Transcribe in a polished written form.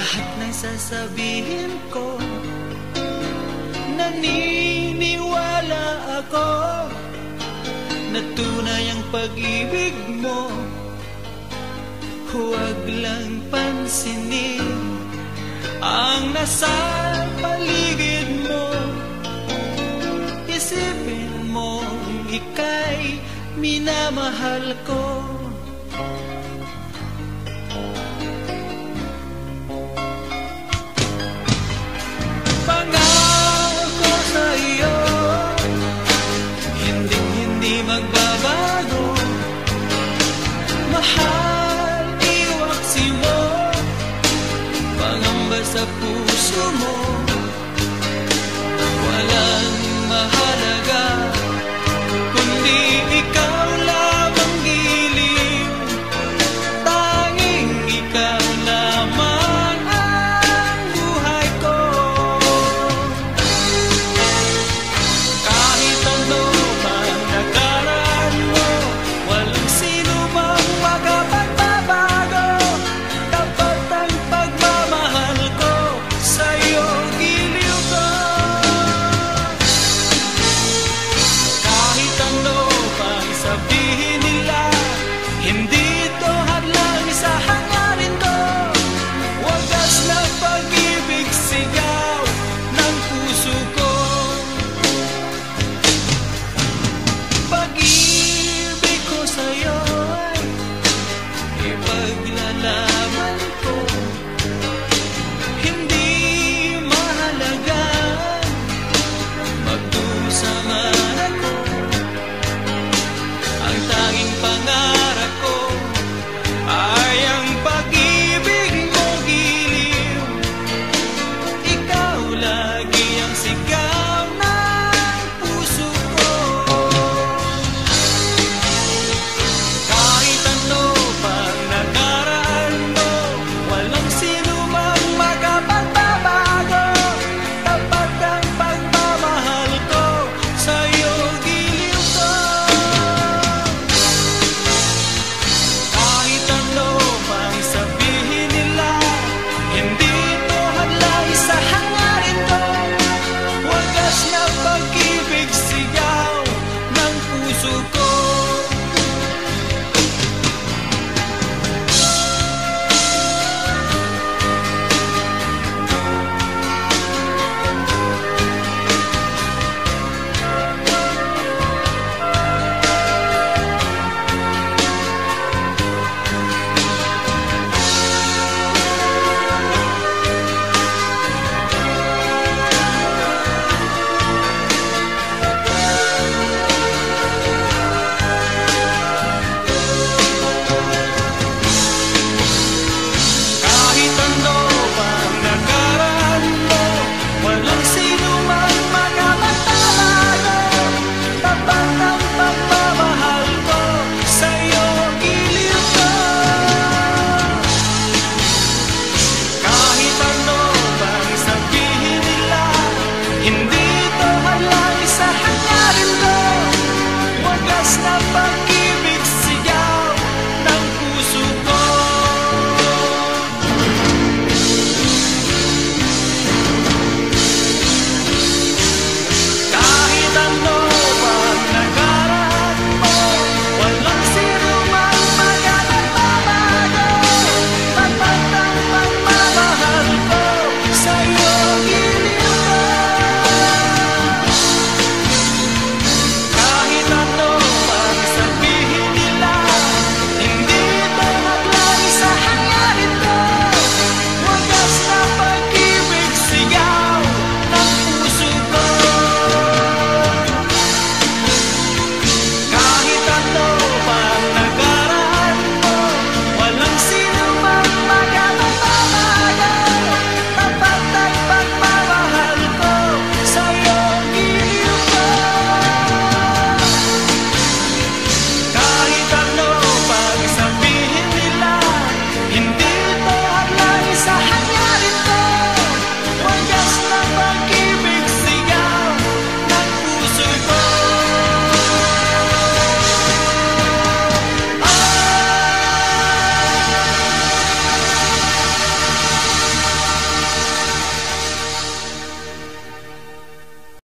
lahat ng sasabihin ko, naniniwala ako na tunay ang pag-ibig mo. Huwag lang pansinin ang nasa paligid mo. Isipin mo ika'y minamahal ko. Pangako sa iyo, hindi magbabago. Mahal, iwaksi mo, pangamba sa puso mo. Walang mahalaga kundi ikaw lamang giliw. Tanging ikaw lamang ang buhay ko. Kahit ano man nakaraan mo, walang sino mang makapagbabago. Tapat ang pagmamahal ko sa'yo, giliw ko. Kahit ano pang sabihin nila, hindi ito hadlang sa hangarin ko. Wagas na pag-ibig, sigaw ng puso ko. Pag-ibig ko sa'yo ay ipaglalaban ko. Hindi mahalaga magdusa man ako. Ang tanging pangarap